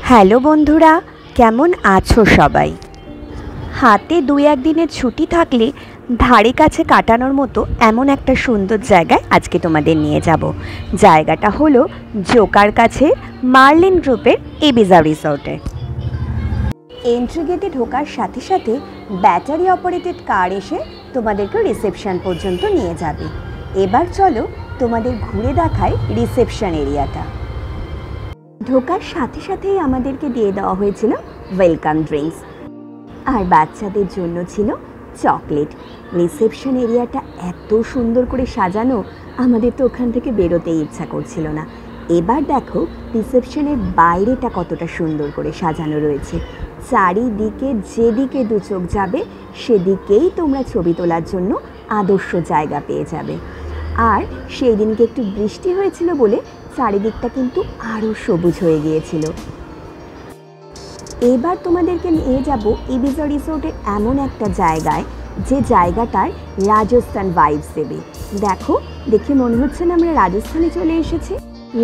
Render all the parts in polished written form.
Hello বন্ধুরা, কেমন আছো সবাই? হাতে ২-১ দিনের ছুটি থাকলে ধারে কাছে কাটানোর মতো এমন একটা সুন্দর জায়গায় আজকে তোমাদের নিয়ে যাব। জায়গাটা হলো জোকার কাছে মার্লিন গ্রুপের ইবিজা রিসর্টে। এন্ট্রি গেটে ঢোকার সাথে সাথে ব্যাটারি অপারেটেড কার এসে তোমাদেরকে রিসেপশন পর্যন্ত নিয়ে যাবে। এবার চলো তোমাদের ঘুরে দেখায় রিসেপশন এরিয়াটা। ঢোকার সাথে সাথেই আমাদেরকে দিয়ে দেওয়া হয়েছিল ওয়েলকাম ড্রিঙ্কস, আর বাচ্চাদের জন্য ছিল চকলেট। রিসেপশন এরিয়াটা এত সুন্দর করে সাজানো, আমাদের তো ওখান থেকে বেরোতেই ইচ্ছা করছিল না। এবার দেখো রিসেপশনের বাইরেটা কতটা সুন্দর করে সাজানো রয়েছে। চারিদিকে যেদিকে দু চোখ যাবে সেদিকেই তোমরা ছবি তোলার জন্য আদর্শ জায়গা পেয়ে যাবে। আর সেই দিনকে একটু বৃষ্টি হয়েছিল বলে চারিদিকটা কিন্তু আরও সবুজ হয়ে গিয়েছিল। এবার তোমাদেরকে নিয়ে যাব ইবিজা রিসোর্টের এমন একটা জায়গায় যে জায়গাটার রাজস্থান ভাইবস দেবে। দেখে মনে হচ্ছে না আমরা রাজস্থানে চলে এসেছি।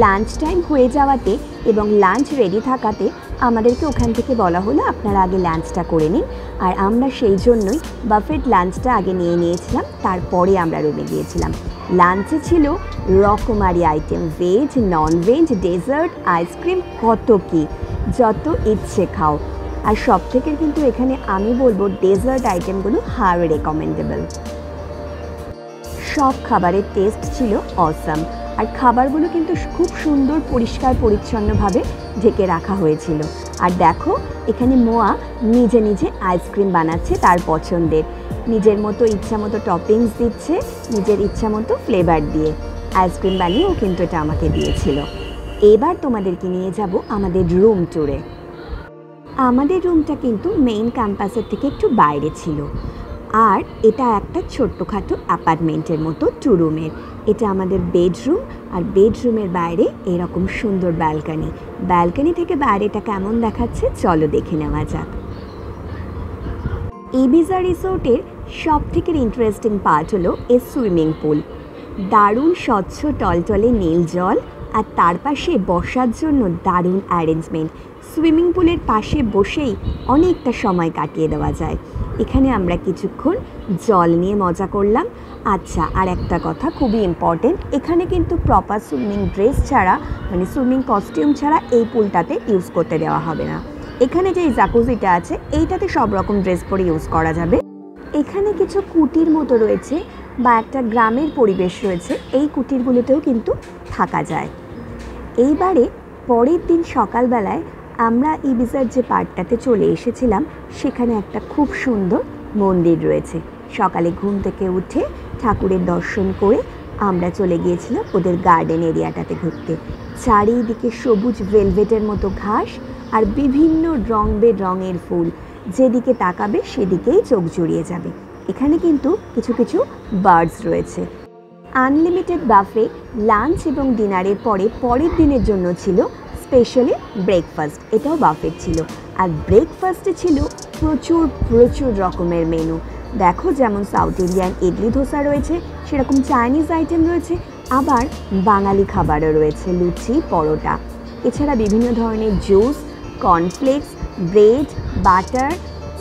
লাঞ্চ টাইম হয়ে যাওয়াতে এবং লাঞ্চ রেডি থাকাতে আমাদেরকে ওখান থেকে বলা হলো আপনারা আগে লাঞ্চটা করে নিন, আর আমরা সেই জন্যই বাফেট লাঞ্চটা আগে নিয়ে নিয়েছিলাম, তারপরে আমরা রুমে গিয়েছিলাম। লাঞ্চে ছিল রকমারি item, veg, non veg, dessert, ice cream, কত কি, যত ইচ্ছে খাও। আর সব থেকে কিন্তু এখানে আমি বলবো ডেজার্ট আইটেমগুলো হাই রেকমেন্ডেবল। সব খাবারের টেস্ট ছিল অসাম, আর খাবারগুলো কিন্তু খুব সুন্দর পরিষ্কার পরিচ্ছন্নভাবে ঢেকে রাখা হয়েছিল। আর দেখো এখানে মোয়া নিজে নিজে আইসক্রিম বানাচ্ছে তার পছন্দের, নিজের মতো ইচ্ছা মতো টপিংস দিচ্ছে, নিজের ইচ্ছা মতো ফ্লেভার দিয়ে আইসক্রিম বানিয়েও কিন্তু এটা আমাকে দিয়েছিল। এবার তোমাদেরকে নিয়ে যাব আমাদের রুম ট্যুরে। আমাদের রুমটা কিন্তু মেইন ক্যাম্পাসের থেকে একটু বাইরে ছিল, আর এটা একটা ছোট্টখাটো অ্যাপার্টমেন্টের মতো 2 রুমের। এটা আমাদের বেডরুম, আর বেডরুমের বাইরে এরকম সুন্দর ব্যালকনি থেকে বাইরেটা কেমন দেখাচ্ছে চলো দেখে নেওয়া যাক। ইবিজা রিসোর্টের সব থেকে ইন্টারেস্টিং পার্ট হলো এই সুইমিং পুল। দারুণ স্বচ্ছ টলটলে নীল জল, আর তার পাশে বসার জন্য দারুণ অ্যারেঞ্জমেন্ট। সুইমিং পুলের পাশে বসেই অনেকটা সময় কাটিয়ে দেওয়া যায়। এখানে আমরা কিছুক্ষণ জল নিয়ে মজা করলাম। আচ্ছা, আর একটা কথা খুবই ইম্পর্টেন্ট, এখানে কিন্তু প্রপার সুইমিং ড্রেস ছাড়া, মানে সুইমিং কস্টিউম ছাড়া এই পুলটাতে ইউজ করতে দেওয়া হবে না। এখানে যে জাকুজিটা আছে এইটাতে সব রকম ড্রেস পরে ইউজ করা যাবে। এখানে কিছু কুটির মতো রয়েছে বা একটা গ্রামের পরিবেশ রয়েছে, এই কুটিরগুলোতেও কিন্তু থাকা যায়। এইবারে পরের দিন সকালবেলায় আমরা ইবিজার যে পার্কটাতে চলে এসেছিলাম, সেখানে একটা খুব সুন্দর মন্দির রয়েছে। সকালে ঘুম থেকে উঠে ঠাকুরের দর্শন করে আমরা চলে গিয়েছিলাম ওদের গার্ডেন এরিয়াটাতে ঘুরতে। চারিদিকে সবুজ ভেলভেটের মতো ঘাস আর বিভিন্ন রং বেরঙের ফুল, যেদিকে তাকাবে সেদিকেই চোখ জুড়িয়ে যাবে। এখানে কিন্তু কিছু কিছু বার্ডস রয়েছে। আনলিমিটেড বাফে লাঞ্চ এবং ডিনারের পরের দিনের জন্য ছিল স্পেশালি ব্রেকফাস্ট, এটাও বাফেট ছিল। আর ব্রেকফাস্টে ছিল প্রচুর রকমের মেনু। দেখো যেমন সাউথ ইন্ডিয়ান ইডলি ধোসা রয়েছে, সেরকম চাইনিজ আইটেম রয়েছে, আবার বাঙালি খাবারও রয়েছে, লুচি, পরোটা। এছাড়া বিভিন্ন ধরনের জুস, কর্নফ্লেক্স, ব্রেড, বাটার,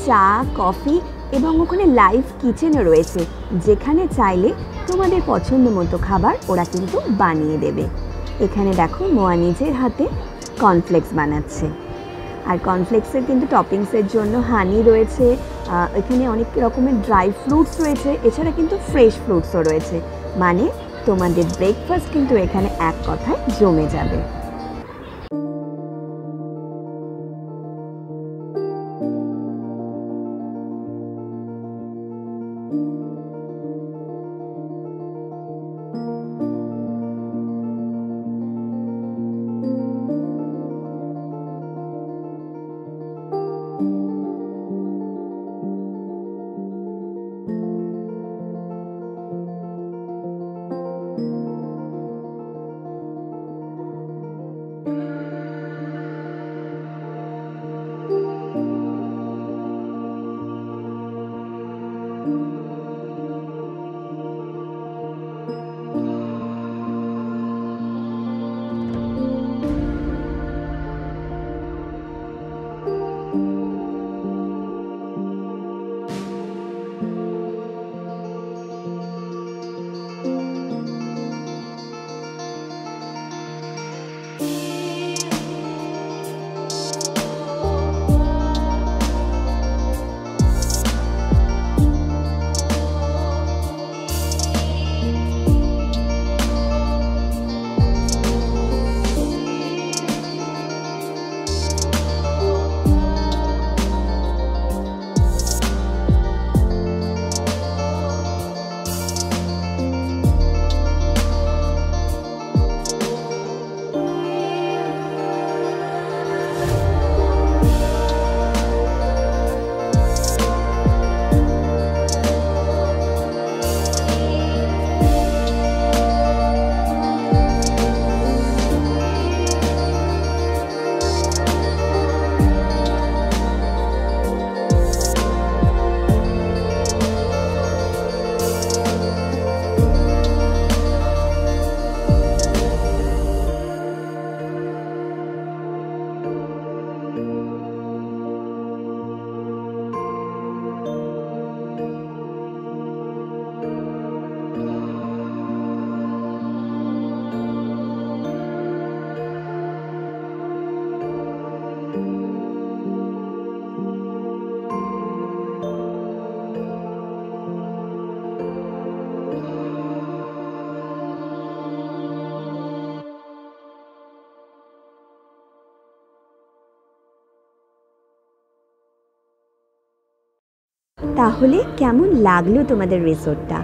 চা, কফি, এবং ওখানে লাইভ কিচেনও রয়েছে, যেখানে চাইলে তোমাদের পছন্দ মতো খাবার ওরা কিন্তু বানিয়ে দেবে। এখানে দেখো মোয়া নিজের হাতে কর্নফ্লেক্স বানাচ্ছে, আর কর্নফ্লেক্সের কিন্তু টপিংসের জন্য হানি রয়েছে, এখানে অনেক রকমের ড্রাই ফ্রুটস রয়েছে, এছাড়া কিন্তু ফ্রেশ ফ্রুটসও রয়েছে। মানে তোমাদের ব্রেকফাস্ট কিন্তু এখানে এক কথায় জমে যাবে। তাহলে কেমন লাগলো তোমাদের রিসোর্টটা?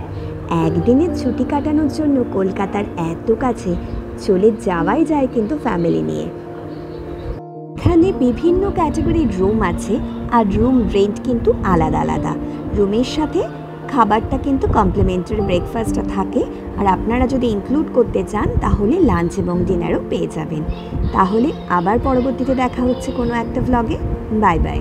একদিনের ছুটি কাটানোর জন্য কলকাতার এত কাছে চলে যাওয়াই যায় কিন্তু ফ্যামিলি নিয়ে। এখানে বিভিন্ন ক্যাটাগরির রুম আছে, আর রুম রেন্ট কিন্তু আলাদা আলাদা। রুমের সাথে খাবারটা কিন্তু কমপ্লিমেন্টারি ব্রেকফাস্টটা থাকে, আর আপনারা যদি ইনক্লুড করতে চান তাহলে লাঞ্চ এবং ডিনারও পেয়ে যাবেন। তাহলে আবার পরবর্তীতে দেখা হচ্ছে কোনো একটা ভ্লগে। Bye bye.